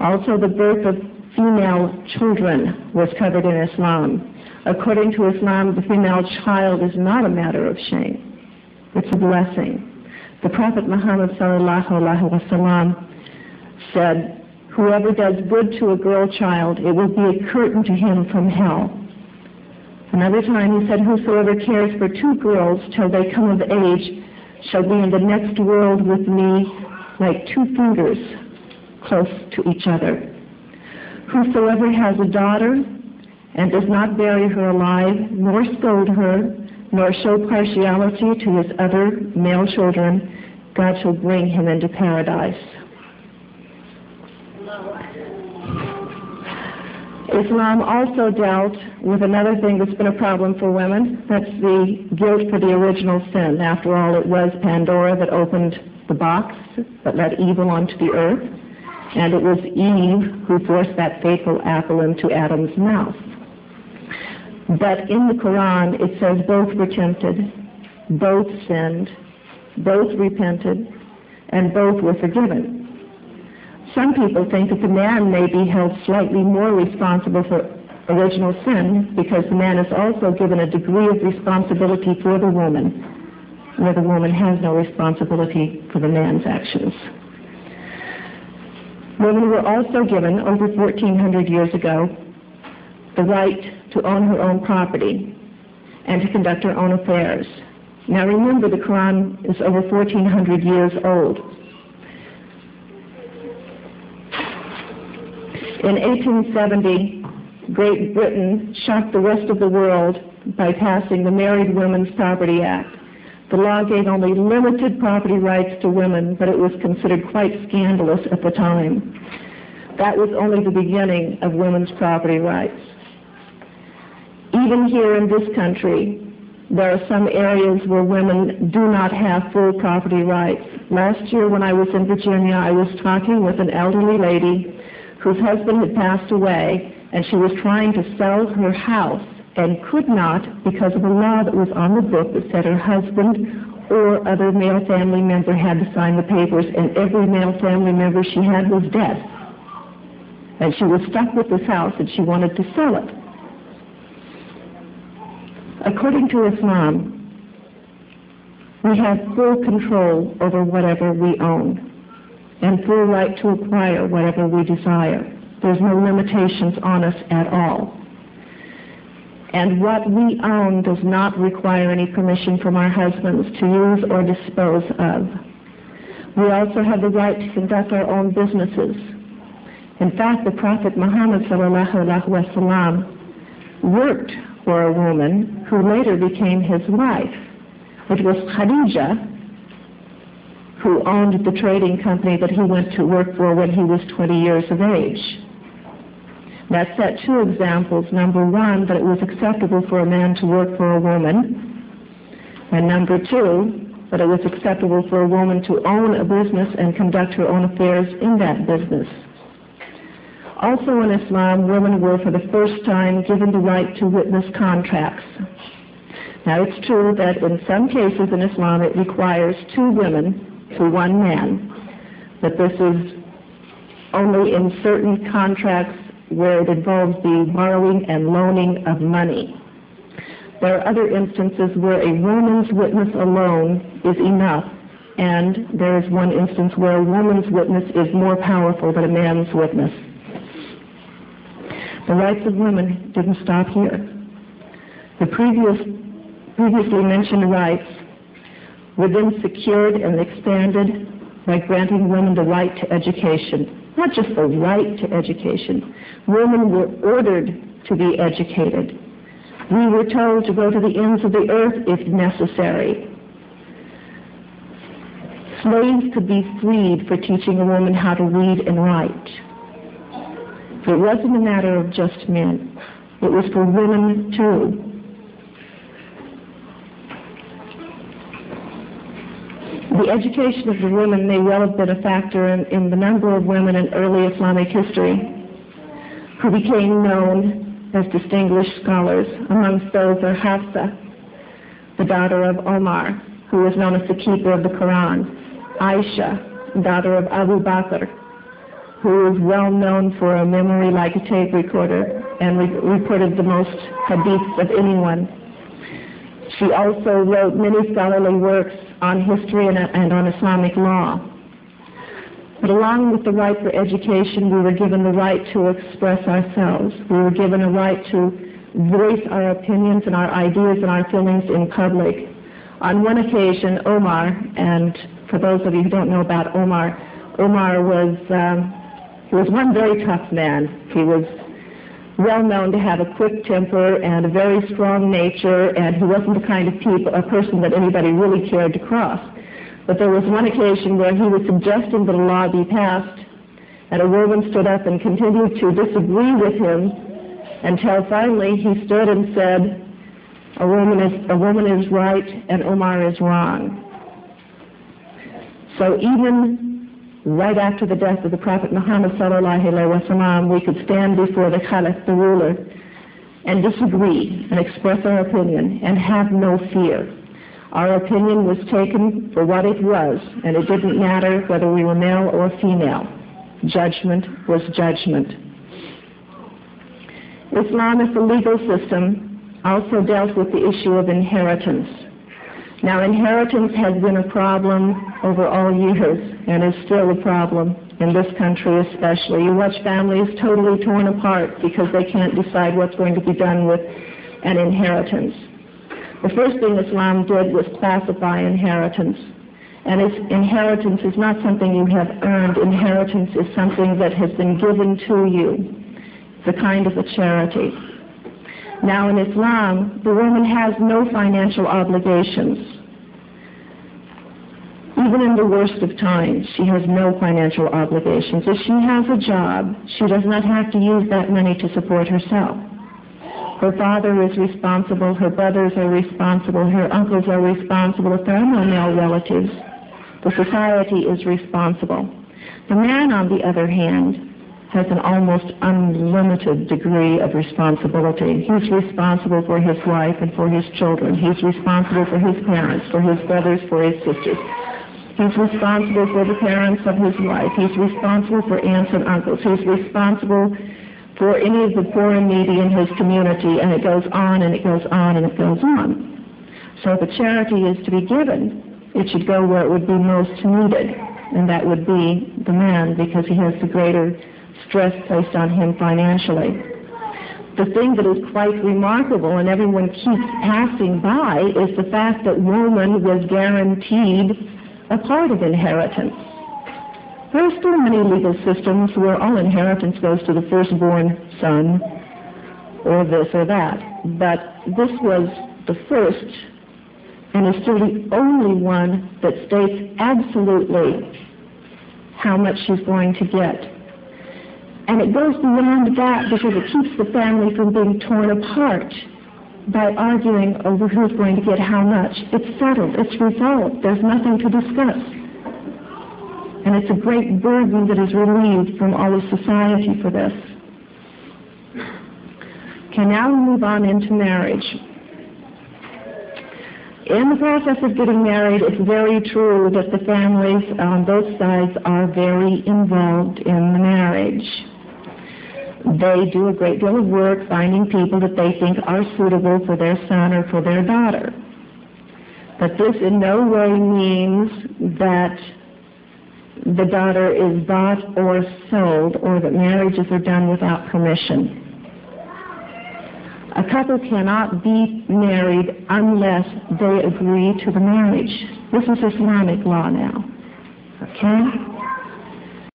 Also, the birth of female children was covered in Islam. According to Islam, the female child is not a matter of shame. It's a blessing. The Prophet Muhammad ﷺ said, whoever does good to a girl child, it will be a curtain to him from hell. Another time he said, whosoever cares for two girls till they come of age shall be in the next world with me like two fingers close to each other. Whosoever has a daughter and does not bury her alive, nor scold her, nor show partiality to his other male children, God shall bring him into paradise. Islam also dealt with another thing that's been a problem for women. That's the guilt for the original sin. After all, it was Pandora that opened the box that let evil onto the earth, and it was Eve who forced that fateful apple into Adam's mouth. But in the Quran, it says both were tempted, both sinned, both repented, and both were forgiven. Some people think that the man may be held slightly more responsible for original sin because the man is also given a degree of responsibility for the woman, where the woman has no responsibility for the man's actions. Women were also given, over 1,400 years ago, the right to own her own property and to conduct her own affairs. Now remember, the Quran is over 1,400 years old. In 1870, Great Britain shocked the rest of the world by passing the Married Women's Property Act. The law gave only limited property rights to women, but it was considered quite scandalous at the time. That was only the beginning of women's property rights. Even here in this country, there are some areas where women do not have full property rights. Last year when I was in Virginia, I was talking with an elderly lady whose husband had passed away, and she was trying to sell her house and could not because of a law that was on the book that said her husband or other male family member had to sign the papers, and every male family member she had was dead. And she was stuck with this house and she wanted to sell it. According to Islam, we have full control over whatever we own and full right to acquire whatever we desire. There's no limitations on us at all. And what we own does not require any permission from our husbands to use or dispose of. We also have the right to conduct our own businesses. In fact, the Prophet Muhammad ﷺ worked for a woman who later became his wife. It was Khadija who owned the trading company that he went to work for when he was 20 years of age. That set two examples. Number one, that it was acceptable for a man to work for a woman. And number two, that it was acceptable for a woman to own a business and conduct her own affairs in that business. Also in Islam, women were for the first time given the right to witness contracts. Now it's true that in some cases in Islam it requires two women to one man, but this is only in certain contracts where it involves the borrowing and loaning of money. There are other instances where a woman's witness alone is enough, and there is one instance where a woman's witness is more powerful than a man's witness. The rights of women didn't stop here. The previously mentioned rights were then secured and expanded by granting women the right to education. Not just the right to education. Women were ordered to be educated. We were told to go to the ends of the earth if necessary. Slaves could be freed for teaching a woman how to read and write. It wasn't a matter of just men. It was for women too. The education of the women may well have been a factor in the number of women in early Islamic history who became known as distinguished scholars. Amongst those are Hafsa, the daughter of Omar, who was known as the keeper of the Quran; Aisha, daughter of Abu Bakr, who is well known for a memory like a tape recorder and recorded the most hadiths of anyone. She also wrote many scholarly works on history and on Islamic law. But along with the right for education, we were given the right to express ourselves. We were given a right to voice our opinions and our ideas and our feelings in public. On one occasion, Omar, and for those of you who don't know about Omar was one very tough man. He was well known to have a quick temper and a very strong nature, and he wasn't the kind of a person that anybody really cared to cross. But there was one occasion where he was suggesting that a law be passed, and a woman stood up and continued to disagree with him until finally he stood and said, a woman is right and Omar is wrong. So even right after the death of the Prophet Muhammad sallallahu alaihi wasallam, we could stand before the Caliph, the ruler, and disagree and express our opinion and have no fear. Our opinion was taken for what it was, and it didn't matter whether we were male or female. Judgment was judgment. Islam as a legal system also dealt with the issue of inheritance. Now, inheritance has been a problem over all years and is still a problem in this country especially. You watch families totally torn apart because they can't decide what's going to be done with an inheritance. The first thing Islam did was classify inheritance. And inheritance is not something you have earned. Inheritance is something that has been given to you. It's a kind of a charity. Now in Islam, the woman has no financial obligations. Even in the worst of times, she has no financial obligations. If she has a job, she does not have to use that money to support herself. Her father is responsible, her brothers are responsible, her uncles are responsible. If there are no male relatives, the society is responsible. The man, on the other hand, has an almost unlimited degree of responsibility. He's responsible for his wife and for his children. He's responsible for his parents, for his brothers, for his sisters. He's responsible for the parents of his wife. He's responsible for aunts and uncles. He's responsible for any of the poor and needy in his community, and it goes on and it goes on and it goes on. So if a charity is to be given, it should go where it would be most needed, and that would be the man, because he has the greater stress placed on him financially. The thing that is quite remarkable and everyone keeps passing by is the fact that woman was guaranteed a part of inheritance. There are still many legal systems where all inheritance goes to the firstborn son, or this or that. But this was the first, and is still the only one that states absolutely how much she's going to get. And it goes beyond that because it keeps the family from being torn apart by arguing over who's going to get how much. It's settled, it's resolved, there's nothing to discuss. And it's a great burden that is relieved from all of society for this. Okay, now we move on into marriage. In the process of getting married, it's very true that the families on both sides are very involved in the marriage. They do a great deal of work finding people that they think are suitable for their son or for their daughter. But this in no way means that the daughter is bought or sold, or that marriages are done without permission. A couple cannot be married unless they agree to the marriage. This is Islamic law now. Okay?